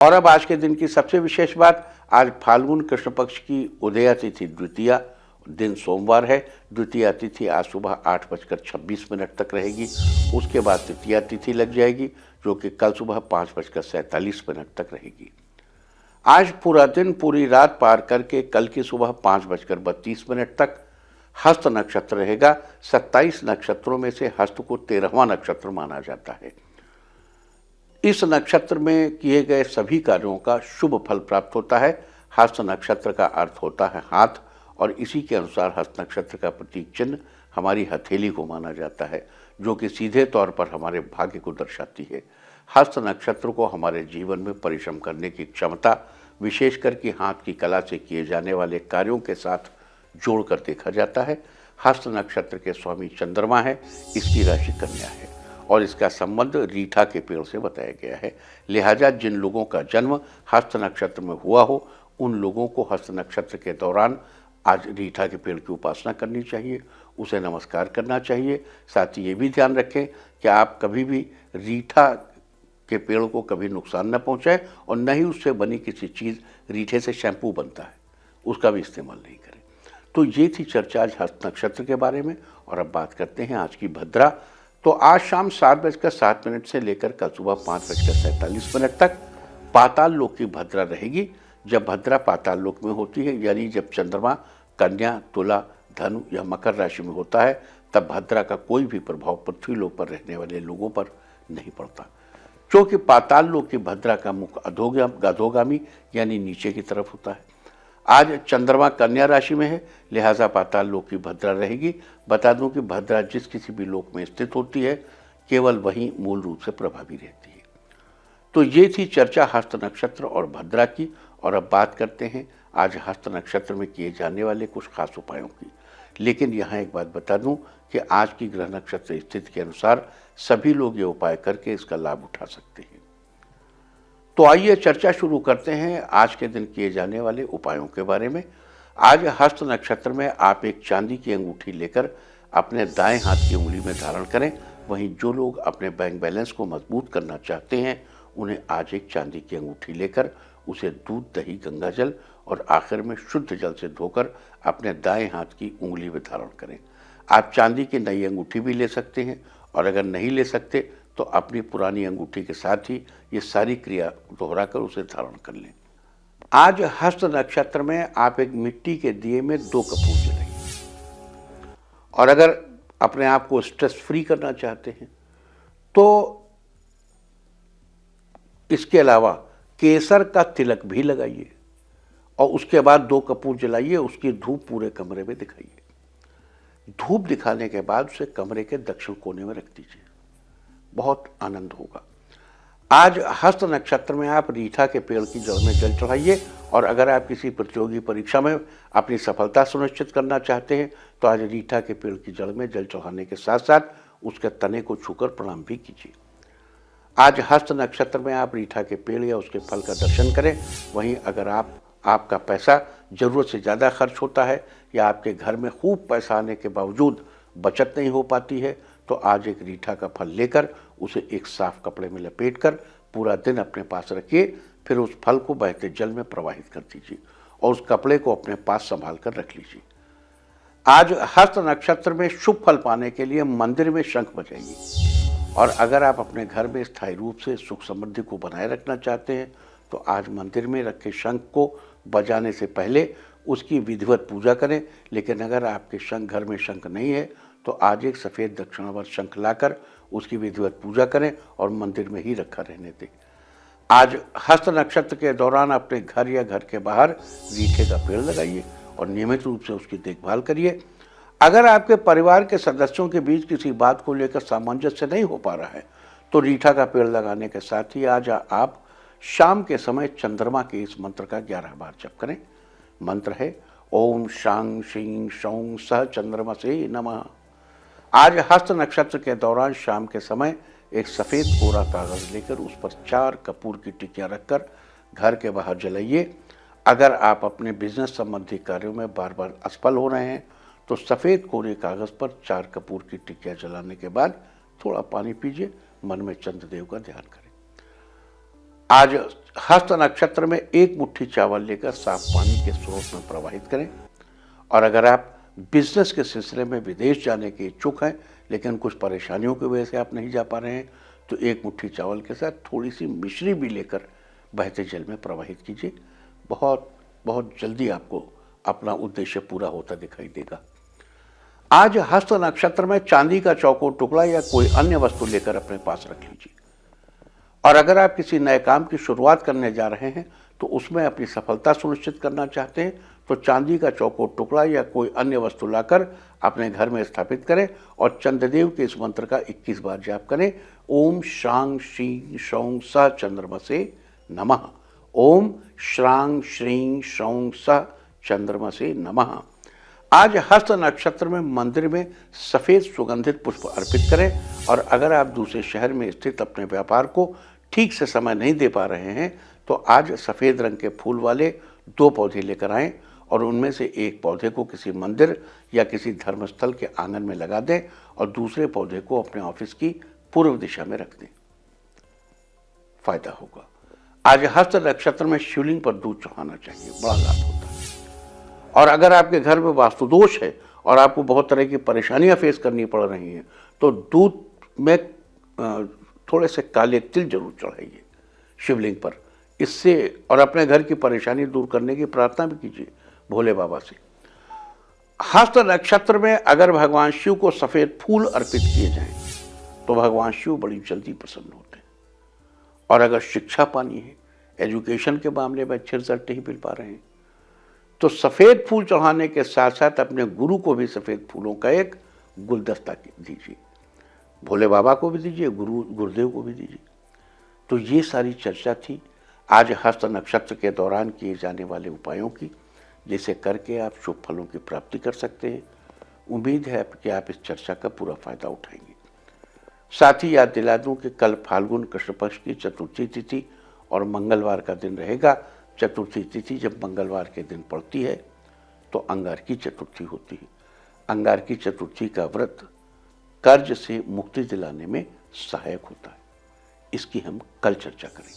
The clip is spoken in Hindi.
और अब आज के दिन की सबसे विशेष बात, आज फाल्गुन कृष्ण पक्ष की उदया तिथि द्वितीया, दिन सोमवार है। द्वितीया तिथि आज सुबह 8:26 तक रहेगी। उसके बाद तृतीया तिथि लग जाएगी जो कि कल सुबह 5:47 तक रहेगी। आज पूरा दिन पूरी रात पार करके कल की सुबह 5:32 तक हस्त नक्षत्र रहेगा। 27 नक्षत्रों में से हस्त को 13वां नक्षत्र माना जाता है। इस नक्षत्र में किए गए सभी कार्यों का शुभ फल प्राप्त होता है। हस्त नक्षत्र का अर्थ होता है हाथ, और इसी के अनुसार हस्त नक्षत्र का प्रतीक चिन्ह हमारी हथेली को माना जाता है, जो कि सीधे तौर पर हमारे भाग्य को दर्शाती है। हस्त नक्षत्र को हमारे जीवन में परिश्रम करने की क्षमता, विशेषकर कि हाथ की कला से किए जाने वाले कार्यों के साथ जोड़कर देखा जाता है। हस्त नक्षत्र के स्वामी चंद्रमा है, इसकी राशि कन्या है और इसका संबंध रीठा के पेड़ से बताया गया है। लिहाजा जिन लोगों का जन्म हस्त नक्षत्र में हुआ हो, उन लोगों को हस्त नक्षत्र के दौरान आज रीठा के पेड़ की उपासना करनी चाहिए, उसे नमस्कार करना चाहिए। साथ ही ये भी ध्यान रखें कि आप कभी भी रीठा के पेड़ को कभी नुकसान न पहुंचाएं और न ही उससे बनी किसी चीज़, रीठे से शैम्पू बनता है, उसका भी इस्तेमाल नहीं करें। तो ये थी चर्चा आज हस्त नक्षत्र के बारे में। और अब बात करते हैं आज की भद्रा। तो आज शाम 7:07 से लेकर कल सुबह 5:47 तक पाताल लोक की भद्रा रहेगी। जब भद्रा पाताल लोक में होती है, यानी जब चंद्रमा कन्या, तुला, धनु या मकर राशि में होता है, तब भद्रा का कोई भी प्रभाव पृथ्वी लोक पर रहने वाले लोगों पर नहीं पड़ता, क्योंकि पाताल लोक की भद्रा का मुख अधोगामी यानी नीचे की तरफ होता है। आज चंद्रमा कन्या राशि में है, लिहाजा पाताल लोक की भद्रा रहेगी। बता दूं कि भद्रा जिस किसी भी लोक में स्थित होती है, केवल वही मूल रूप से प्रभावी रहती है। तो ये थी चर्चा हस्त नक्षत्र और भद्रा की। और अब बात करते हैं आज हस्त नक्षत्र में किए जाने वाले कुछ खास उपायों की। लेकिन यहाँ एक बात बता दूं कि आज की ग्रह नक्षत्र स्थिति के अनुसार सभी लोग ये उपाय करके इसका लाभ उठा सकते हैं। तो आइए चर्चा शुरू करते हैं आज के दिन किए जाने वाले उपायों के बारे में। आज हस्त नक्षत्र में आप एक चांदी की अंगूठी लेकर अपने दाएं हाथ की उंगली में धारण करें। वहीं जो लोग अपने बैंक बैलेंस को मजबूत करना चाहते हैं, उन्हें आज एक चांदी की अंगूठी लेकर उसे दूध, दही, गंगा जल और आखिर में शुद्ध जल से धोकर अपने दाएं हाथ की उंगली में धारण करें। आप चांदी की नई अंगूठी भी ले सकते हैं, और अगर नहीं ले सकते तो अपनी पुरानी अंगूठी के साथ ही ये सारी क्रिया दोहराकर उसे धारण कर लें। आज हस्त नक्षत्र में आप एक मिट्टी के दिए में 2 कपूर जलाइए। और अगर अपने आप को स्ट्रेस फ्री करना चाहते हैं तो इसके अलावा केसर का तिलक भी लगाइए और उसके बाद 2 कपूर जलाइए, उसकी धूप पूरे कमरे में दिखाइए। धूप दिखाने के बाद उसे कमरे के दक्षिण कोने में रख दीजिए, बहुत आनंद होगा। आज हस्त नक्षत्र में आप रीठा के पेड़ की जड़ में जल चढ़ाइए। और अगर आप किसी प्रतियोगी परीक्षा में अपनी सफलता सुनिश्चित करना चाहते हैं तो आज रीठा के पेड़ की जड़ में जल चढ़ाने के साथ साथ उसके तने को छूकर प्रणाम भी कीजिए। आज हस्त नक्षत्र में आप रीठा के पेड़ या उसके फल का दर्शन करें। वहीं अगर आपका पैसा ज़रूरत से ज़्यादा खर्च होता है या आपके घर में खूब पैसा आने के बावजूद बचत नहीं हो पाती है, तो आज एक रीठा का फल लेकर उसे एक साफ कपड़े में लपेटकर पूरा दिन अपने पास रखिए। फिर उस फल को बहते जल में प्रवाहित कर दीजिए और उस कपड़े को अपने पास संभाल कर रख लीजिए। आज हस्त नक्षत्र में शुभ फल पाने के लिए मंदिर में शंख बजाइए। और अगर आप अपने घर में स्थायी रूप से सुख समृद्धि को बनाए रखना चाहते हैं तो आज मंदिर में रखे शंख को बजाने से पहले उसकी विधिवत पूजा करें। लेकिन अगर आपके घर में शंख नहीं है तो आज एक सफ़ेद दक्षिणावर्त शंख लाकर उसकी विधिवत पूजा करें और मंदिर में ही रखा रहने दें। आज हस्त नक्षत्र के दौरान अपने घर या घर के बाहर रीठे का पेड़ लगाइए और नियमित रूप से उसकी देखभाल करिए। अगर आपके परिवार के सदस्यों के बीच किसी बात को लेकर सामंजस्य नहीं हो पा रहा है तो रीठा का पेड़ लगाने के साथ ही आज आप शाम के समय चंद्रमा के इस मंत्र का 11 बार जप करें। मंत्र है ओम शां शीं शौं सह चंद्रमसे नमः। आज हस्त नक्षत्र के दौरान शाम के समय एक सफ़ेद कोरा कागज़ लेकर उस पर 4 कपूर की टिकियाँ रखकर घर के बाहर जलाइए। अगर आप अपने बिजनेस संबंधी कार्यों में बार बार असफल हो रहे हैं तो सफ़ेद कोरे कागज़ पर 4 कपूर की टिकियाँ जलाने के बाद थोड़ा पानी पीजिए, मन में चंद्रदेव का ध्यान करें। आज हस्त नक्षत्र में एक मुट्ठी चावल लेकर साफ पानी के स्रोत में प्रवाहित करें। और अगर आप बिजनेस के सिलसिले में विदेश जाने के इच्छुक हैं लेकिन कुछ परेशानियों की वजह से आप नहीं जा पा रहे हैं, तो एक मुट्ठी चावल के साथ थोड़ी सी मिश्री भी लेकर बहते जल में प्रवाहित कीजिए। बहुत बहुत जल्दी आपको अपना उद्देश्य पूरा होता दिखाई देगा। आज हस्त नक्षत्र में चांदी का चौकोर टुकड़ा या कोई अन्य वस्तु लेकर अपने पास रख लीजिए। और अगर आप किसी नए काम की शुरुआत करने जा रहे हैं तो उसमें अपनी सफलता सुनिश्चित करना चाहते हैं, तो चांदी का चौकोर टुकड़ा या कोई अन्य वस्तु लाकर अपने घर में स्थापित करें और चंद्रदेव के इस मंत्र का 21 बार जाप करें। ओम श्रांग श्रीं सौं स चंद्रमसे नमः। ओम श्रांग श्रीं सौं स चंद्रमसे नमः। आज हस्त नक्षत्र में मंदिर में सफेद सुगंधित पुष्प अर्पित करें। और अगर आप दूसरे शहर में स्थित अपने व्यापार को ठीक से समय नहीं दे पा रहे हैं तो आज सफेद रंग के फूल वाले 2 पौधे लेकर आएं और उनमें से एक पौधे को किसी मंदिर या किसी धर्मस्थल के आंगन में लगा दें और दूसरे पौधे को अपने ऑफिस की पूर्व दिशा में रख दें। फायदा होगा। आज हस्त नक्षत्र में शिवलिंग पर दूध चढ़ाना चाहिए, बड़ा लाभ होता है। और अगर आपके घर में वास्तु दोष है और आपको बहुत तरह की परेशानियां फेस करनी पड़ रही हैं तो दूध में थोड़े से काले तिल जरूर चढ़ाइए शिवलिंग पर। इससे और अपने घर की परेशानी दूर करने की प्रार्थना भी कीजिए भोले बाबा से। हस्त नक्षत्र में अगर भगवान शिव को सफेद फूल अर्पित किए जाएं तो भगवान शिव बड़ी जल्दी प्रसन्न होते हैं। और अगर शिक्षा पानी है, एजुकेशन के मामले में अच्छे रिजल्ट नहीं मिल पा रहे हैं, तो सफेद फूल चढ़ाने के साथ साथ अपने गुरु को भी सफेद फूलों का एक गुलदस्ता दीजिए। भोले बाबा को भी दीजिए, गुरुदेव को भी दीजिए। तो ये सारी चर्चा थी आज हस्त नक्षत्र के दौरान किए जाने वाले उपायों की, जिसे करके आप शुभ फलों की प्राप्ति कर सकते हैं। उम्मीद है कि आप इस चर्चा का पूरा फायदा उठाएंगे। साथ ही याद दिला दूं कि कल फाल्गुन कृष्ण पक्ष की चतुर्थी तिथि और मंगलवार का दिन रहेगा। चतुर्थी तिथि जब मंगलवार के दिन पड़ती है तो अंगार की चतुर्थी होती है। अंगार की चतुर्थी का व्रत कर्ज से मुक्ति दिलाने में सहायक होता है। इसकी हम कल चर्चा करेंगे।